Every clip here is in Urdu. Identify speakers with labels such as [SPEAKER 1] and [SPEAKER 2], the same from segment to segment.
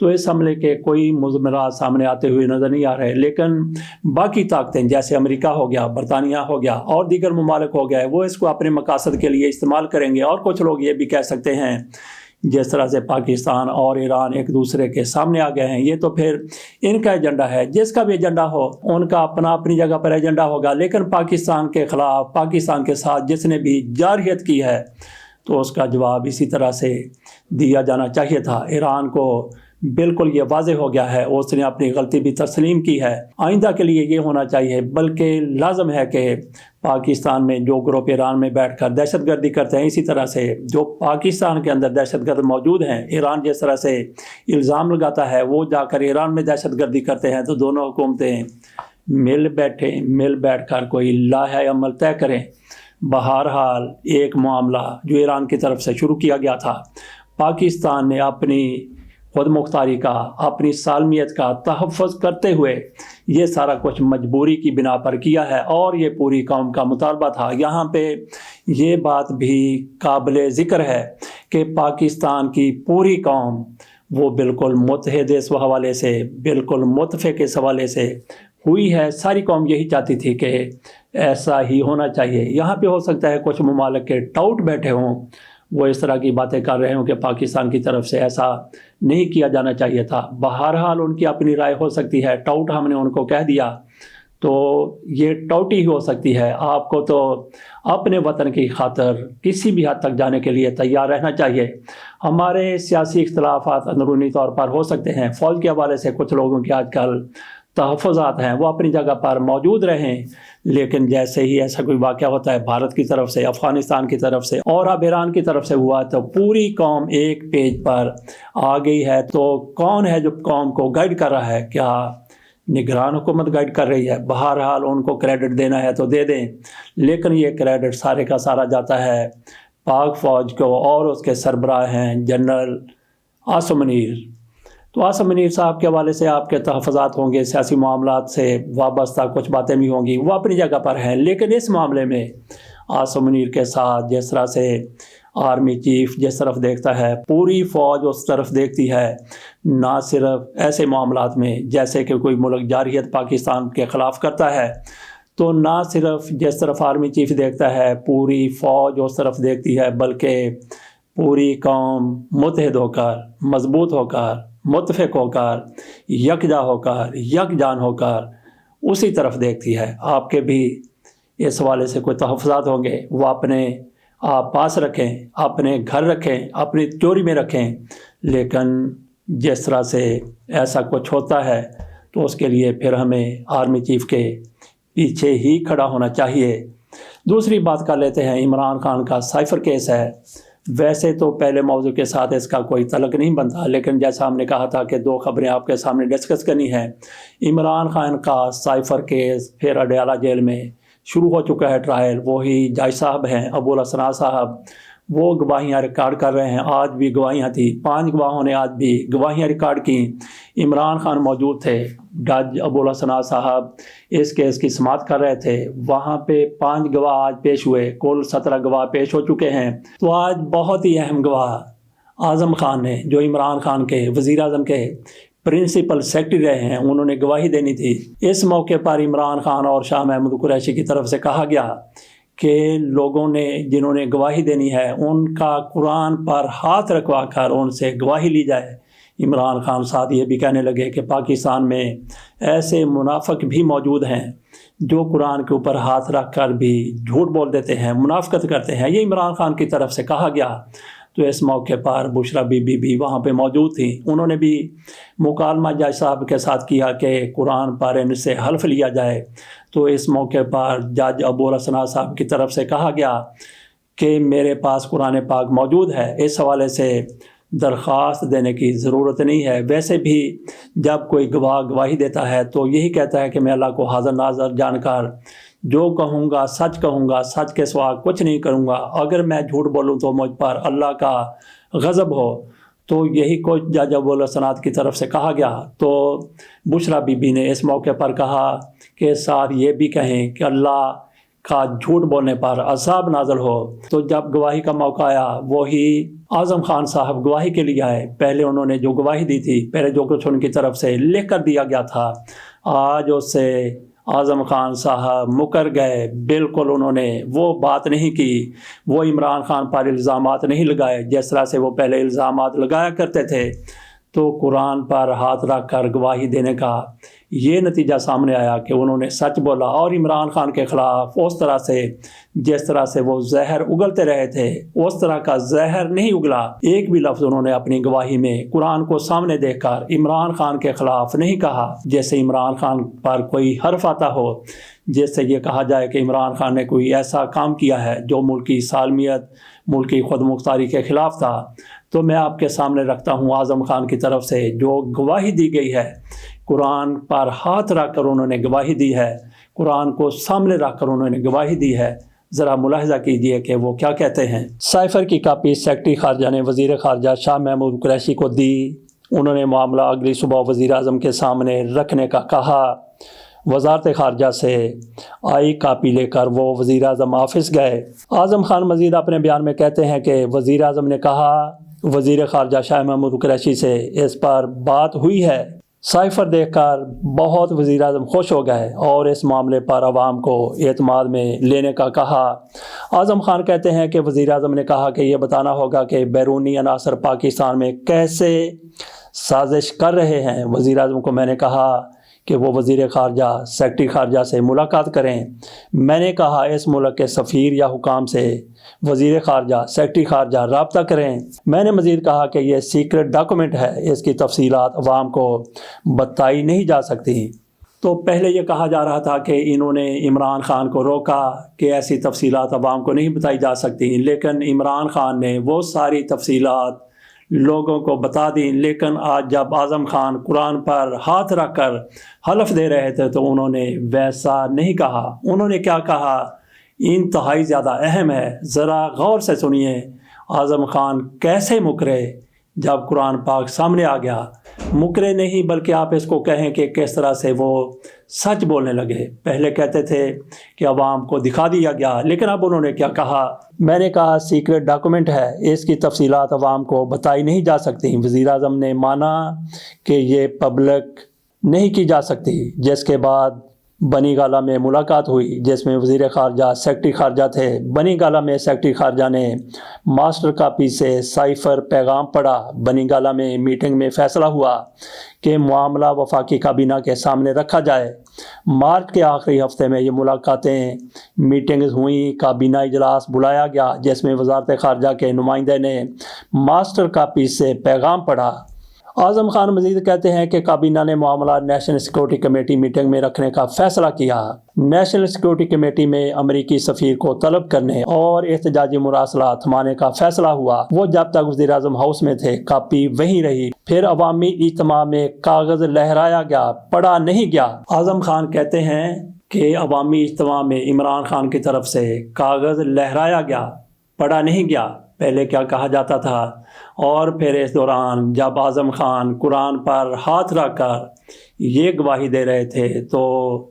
[SPEAKER 1] تو اس حملے کے کوئی مضمرات سامنے آتے ہوئے نظر نہیں آ رہے، لیکن باقی طاقتیں جیسے امریکہ ہو گیا، برطانیہ ہو گیا اور دیگر ممالک ہو گئے، وہ اس کو اپنے مقاصد کے لیے استعمال کریں گے۔ اور کچھ لوگ یہ بھی کہہ سکتے ہیں جس طرح سے پاکستان اور ایران ایک دوسرے کے سامنے آ گئے ہیں، یہ تو پھر ان کا ایجنڈا ہے۔ جس کا بھی ایجنڈا ہو، ان کا اپنی جگہ پر ایجنڈا ہوگا، لیکن پاکستان کے خلاف، پاکستان کے ساتھ جس نے بھی جارحیت کی ہے تو اس کا جواب اسی طرح سے دیا جانا چاہیے تھا۔ ایران کو بالکل یہ واضح ہو گیا ہے، اس نے اپنی غلطی بھی تسلیم کی ہے۔ آئندہ کے لیے یہ ہونا چاہیے، بلکہ لازم ہے کہ پاکستان میں جو گروپ ایران میں بیٹھ کر دہشت گردی کرتے ہیں، اسی طرح سے جو پاکستان کے اندر دہشت گرد موجود ہیں، ایران جس طرح سے الزام لگاتا ہے وہ جا کر ایران میں دہشت گردی کرتے ہیں، تو دونوں حکومتیں مل بیٹھ کر کوئی لاہے عمل طے کریں۔ بہرحال ایک معاملہ جو ایران کی طرف سے شروع کیا گیا تھا، پاکستان نے اپنی خود مختاری کا، اپنی سالمیت کا تحفظ کرتے ہوئے یہ سارا کچھ مجبوری کی بنا پر کیا ہے، اور یہ پوری قوم کا مطالبہ تھا۔ یہاں پہ یہ بات بھی قابل ذکر ہے کہ پاکستان کی پوری قوم وہ بالکل متحد اس حوالے سے، بالکل متفق اس حوالے سے ہوئی ہے۔ ساری قوم یہی چاہتی تھی کہ ایسا ہی ہونا چاہیے۔ یہاں پہ ہو سکتا ہے کچھ ممالک کے ٹاؤٹ بیٹھے ہوں، وہ اس طرح کی باتیں کر رہے ہوں کہ پاکستان کی طرف سے ایسا نہیں کیا جانا چاہیے تھا۔ بہرحال ان کی اپنی رائے ہو سکتی ہے، ٹاؤٹ ہم نے ان کو کہہ دیا تو یہ ٹاؤٹی ہی ہو سکتی ہے۔ آپ کو تو اپنے وطن کی خاطر کسی بھی حد تک جانے کے لیے تیار رہنا چاہیے۔ ہمارے سیاسی اختلافات اندرونی طور پر ہو سکتے ہیں، فوج کے حوالے سے کچھ لوگوں کے آج کل تحفظات ہیں، وہ اپنی جگہ پر موجود رہیں، لیکن جیسے ہی ایسا کوئی واقعہ ہوتا ہے بھارت کی طرف سے، افغانستان کی طرف سے اور اب ایران کی طرف سے ہوا، تو پوری قوم ایک پیج پر آ گئی ہے۔ تو کون ہے جو قوم کو گائیڈ کر رہا ہے؟ کیا نگران حکومت گائیڈ کر رہی ہے؟ بہرحال ان کو کریڈٹ دینا ہے تو دے دیں، لیکن یہ کریڈٹ سارے کا سارا جاتا ہے پاک فوج کو، اور اس کے سربراہ ہیں جنرل عاصم منیر۔ تو عاصم منیر صاحب کے حوالے سے آپ کے تحفظات ہوں گے، سیاسی معاملات سے وابستہ کچھ باتیں بھی ہوں گی، وہ اپنی جگہ پر ہیں، لیکن اس معاملے میں عاصم منیر کے ساتھ جس طرح سے آرمی چیف جس طرف دیکھتا ہے، پوری فوج اس طرف دیکھتی ہے، نہ صرف ایسے معاملات میں جیسے کہ کوئی ملک جارحیت پاکستان کے خلاف کرتا ہے، تو نہ صرف جس طرف آرمی چیف دیکھتا ہے پوری فوج اس طرف دیکھتی ہے، بلکہ پوری قوم متحد ہو کر، مضبوط ہو کر، متفق ہو کر، یکجا ہو کر، یکجان ہو کر اسی طرف دیکھتی ہے۔ آپ کے بھی اس حوالے سے کوئی تحفظات ہوں گے، وہ اپنے آپ پاس رکھیں، اپنے گھر رکھیں، اپنی چوری میں رکھیں، لیکن جس طرح سے ایسا کچھ ہوتا ہے تو اس کے لیے پھر ہمیں آرمی چیف کے پیچھے ہی کھڑا ہونا چاہیے۔ دوسری بات کر لیتے ہیں، عمران خان کا سائفر کیس ہے۔ ویسے تو پہلے موضوع کے ساتھ اس کا کوئی تعلق نہیں بنتا، لیکن جیسا ہم نے کہا تھا کہ دو خبریں آپ کے سامنے ڈسکس کرنی ہے۔ عمران خان کا سائفر کیس پھر اڈیالہ جیل میں شروع ہو چکا ہے ٹرائل۔ وہی جج صاحب ہیں ابوالحسن صاحب، وہ گواہیاں ریکارڈ کر رہے ہیں۔ آج بھی گواہیاں تھیں، 5 گواہوں نے آج بھی گواہیاں ریکارڈ کی۔ عمران خان موجود تھے، جج ابوالحسن صاحب اس کیس کی سماعت کر رہے تھے، وہاں پہ 5 گواہ آج پیش ہوئے، کل 17 گواہ پیش ہو چکے ہیں۔ تو آج بہت ہی اہم گواہ اعظم خان نے، جو عمران خان کے وزیر اعظم کے پرنسپل سیکرٹری رہے ہیں، انہوں نے گواہی دینی تھی۔ اس موقع پر عمران خان اور شاہ محمود قریشی کی طرف سے کہا گیا کہ لوگوں نے جنہوں نے گواہی دینی ہے ان کا قرآن پر ہاتھ رکھوا کر ان سے گواہی لی جائے۔ عمران خان ساتھ یہ بھی کہنے لگے کہ پاکستان میں ایسے منافق بھی موجود ہیں جو قرآن کے اوپر ہاتھ رکھ کر بھی جھوٹ بول دیتے ہیں، منافقت کرتے ہیں۔ یہ عمران خان کی طرف سے کہا گیا۔ تو اس موقع پر بشرا بی بی بھی وہاں پہ موجود تھیں، انہوں نے بھی مکالمہ جج صاحب کے ساتھ کیا کہ قرآن پر ان سے حلف لیا جائے۔ تو اس موقع پر جج ابوالحسن صاحب کی طرف سے کہا گیا کہ میرے پاس قرآن پاک موجود ہے، اس حوالے سے درخواست دینے کی ضرورت نہیں ہے۔ ویسے بھی جب کوئی گواہ گواہی دیتا ہے تو یہی کہتا ہے کہ میں اللہ کو حاضر ناظر جان کر جو کہوں گا، سچ کے سوا کچھ نہیں کروں گا۔ اگر میں جھوٹ بولوں تو مجھ پر اللہ کا غضب ہو۔ تو یہی کچھ جج ابوالحسن کی طرف سے کہا گیا۔ تو بشرا بی بی نے اس موقع پر کہا کہ ساتھ یہ بھی کہیں کہ اللہ کا جھوٹ بولنے پر عذاب نازل ہو۔ تو جب گواہی کا موقع آیا وہی اعظم خان صاحب گواہی کے لیے آئے۔ پہلے انہوں نے جو گواہی دی تھی، پہلے جو کچھ ان کی طرف سے لکھ کر دیا گیا تھا، آج اس سے اعظم خان صاحب مکر گئے۔ بالکل انہوں نے وہ بات نہیں کی، وہ عمران خان پر الزامات نہیں لگائے جس طرح سے وہ پہلے الزامات لگایا کرتے تھے۔ تو قرآن پر ہاتھ رکھ کر گواہی دینے کا یہ نتیجہ سامنے آیا کہ انہوں نے سچ بولا، اور عمران خان کے خلاف اس طرح سے جس طرح سے وہ زہر اگلتے رہے تھے اس طرح کا زہر نہیں اگلا۔ ایک بھی لفظ انہوں نے اپنی گواہی میں قرآن کو سامنے دیکھ کر عمران خان کے خلاف نہیں کہا، جیسے عمران خان پر کوئی حرف آتا ہو جس سے یہ کہا جائے کہ عمران خان نے کوئی ایسا کام کیا ہے جو ملکی سالمیت، ملکی خود مختاری کے خلاف تھا۔ تو میں آپ کے سامنے رکھتا ہوں اعظم خان کی طرف سے جو گواہی دی گئی ہے، قرآن پر ہاتھ رکھ کر انہوں نے گواہی دی ہے، قرآن کو سامنے رکھ کر انہوں نے گواہی دی ہے۔ ذرا ملاحظہ کیجئے کہ وہ کیا کہتے ہیں۔ سائفر کی کاپی سیکرٹری خارجہ نے وزیر خارجہ شاہ محمود قریشی کو دی۔ انہوں نے معاملہ اگلی صبح وزیر اعظم کے سامنے رکھنے کا کہا۔ وزارت خارجہ سے آئی کاپی لے کر وہ وزیر اعظم آفس گئے۔ اعظم خان مزید اپنے بیان میں کہتے ہیں کہ وزیر اعظم نے کہا وزیر خارجہ شاہ محمود قریشی سے اس پر بات ہوئی ہے۔ سائفر دیکھ کر بہت وزیر اعظم خوش ہو گئے اور اس معاملے پر عوام کو اعتماد میں لینے کا کہا۔ اعظم خان کہتے ہیں کہ وزیر اعظم نے کہا کہ یہ بتانا ہوگا کہ بیرونی عناصر پاکستان میں کیسے سازش کر رہے ہیں۔ وزیر اعظم کو میں نے کہا کہ وہ وزیر خارجہ سیکرٹری خارجہ سے ملاقات کریں۔ میں نے کہا اس ملک کے سفیر یا حکام سے وزیر خارجہ سیکرٹری خارجہ رابطہ کریں۔ میں نے مزید کہا کہ یہ سیکرٹ ڈاکومنٹ ہے، اس کی تفصیلات عوام کو بتائی نہیں جا سکتی۔ تو پہلے یہ کہا جا رہا تھا کہ انہوں نے عمران خان کو روکا کہ ایسی تفصیلات عوام کو نہیں بتائی جا سکتی، لیکن عمران خان نے وہ ساری تفصیلات لوگوں کو بتا دیں۔ لیکن آج جب اعظم خان قرآن پر ہاتھ رکھ کر حلف دے رہے تھے تو انہوں نے ویسا نہیں کہا۔ انہوں نے کیا کہا انتہائی زیادہ اہم ہے، ذرا غور سے سنیے۔ اعظم خان کیسے مکرے جب قرآن پاک سامنے آ گیا؟ مکرے نہیں بلکہ آپ اس کو کہیں کہ کس طرح سے وہ سچ بولنے لگے۔ پہلے کہتے تھے کہ عوام کو دکھا دیا گیا، لیکن اب انہوں نے کیا کہا؟ میں نے کہا سیکرٹ ڈاکومنٹ ہے، اس کی تفصیلات عوام کو بتائی نہیں جا سکتی۔ وزیر اعظم نے مانا کہ یہ پبلک نہیں کی جا سکتی۔ جس کے بعد بنی گالہ میں ملاقات ہوئی جس میں وزیر خارجہ سیکرٹری خارجہ تھے۔ بنی گالہ میں سیکرٹری خارجہ نے ماسٹر کاپی سے سائفر پیغام پڑھا۔ بنی گالہ میں میٹنگ میں فیصلہ ہوا کہ معاملہ وفاقی کابینہ کے سامنے رکھا جائے۔ مارچ کے آخری ہفتے میں یہ ملاقاتیں میٹنگز ہوئیں، کابینہ اجلاس بلایا گیا جس میں وزارت خارجہ کے نمائندے نے ماسٹر کاپی سے پیغام پڑھا۔ اعظم خان مزید کہتے ہیں کہ کابینہ نے معاملہ نیشنل سیکورٹی کمیٹی میٹنگ میں رکھنے کا فیصلہ کیا۔ نیشنل سیکورٹی کمیٹی میں امریکی سفیر کو طلب کرنے اور احتجاجی مراسلات تھمانے کا فیصلہ ہوا۔ وہ جب تک وزیر اعظم ہاؤس میں تھے کاپی وہیں رہی۔ پھر عوامی اجتماع میں کاغذ لہرایا گیا، پڑھا نہیں گیا۔ اعظم خان کہتے ہیں کہ عوامی اجتماع میں عمران خان کی طرف سے کاغذ لہرایا گیا، پڑھا نہیں گیا۔ پہلے کیا کہا جاتا تھا؟ اور پھر اس دوران جب اعظم خان قرآن پر ہاتھ رکھ کر یہ گواہی دے رہے تھے تو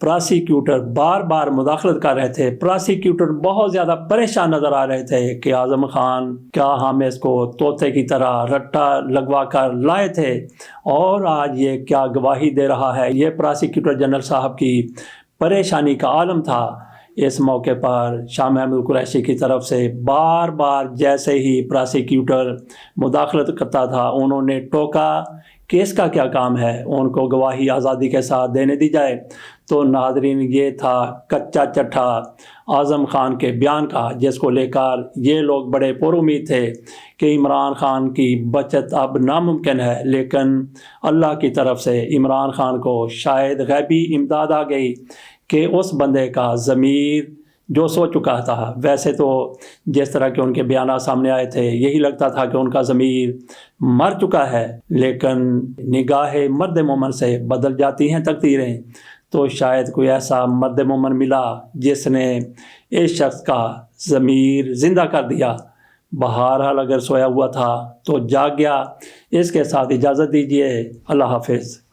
[SPEAKER 1] پراسیکیوٹر بار بار مداخلت کر رہے تھے۔ پراسیکیوٹر بہت زیادہ پریشان نظر آ رہے تھے کہ اعظم خان کیا ہم اس کو طوطے کی طرح رٹا لگوا کر لائے تھے اور آج یہ کیا گواہی دے رہا ہے۔ یہ پراسیکیوٹر جنرل صاحب کی پریشانی کا عالم تھا۔ اس موقع پر شاہ محمود قریشی کی طرف سے بار بار جیسے ہی پراسیکیوٹر مداخلت کرتا تھا انہوں نے ٹوکا کہ اس کا کیا کام ہے، ان کو گواہی آزادی کے ساتھ دینے دی جائے۔ تو ناظرین یہ تھا کچا چٹھا اعظم خان کے بیان کا، جس کو لے کر یہ لوگ بڑے پر امید تھے کہ عمران خان کی بچت اب ناممکن ہے، لیکن اللہ کی طرف سے عمران خان کو شاید غیبی امداد آ گئی کہ اس بندے کا ضمیر جو سو چکا تھا، ویسے تو جس طرح کے ان کے بیانات سامنے آئے تھے یہی لگتا تھا کہ ان کا ضمیر مر چکا ہے، لیکن نگاہ مرد مومن سے بدل جاتی ہیں تقدیریں۔ تو شاید کوئی ایسا مرد مومن ملا جس نے اس شخص کا ضمیر زندہ کر دیا۔ بہرحال اگر سویا ہوا تھا تو جاگ گیا۔ اس کے ساتھ اجازت دیجیے، اللہ حافظ۔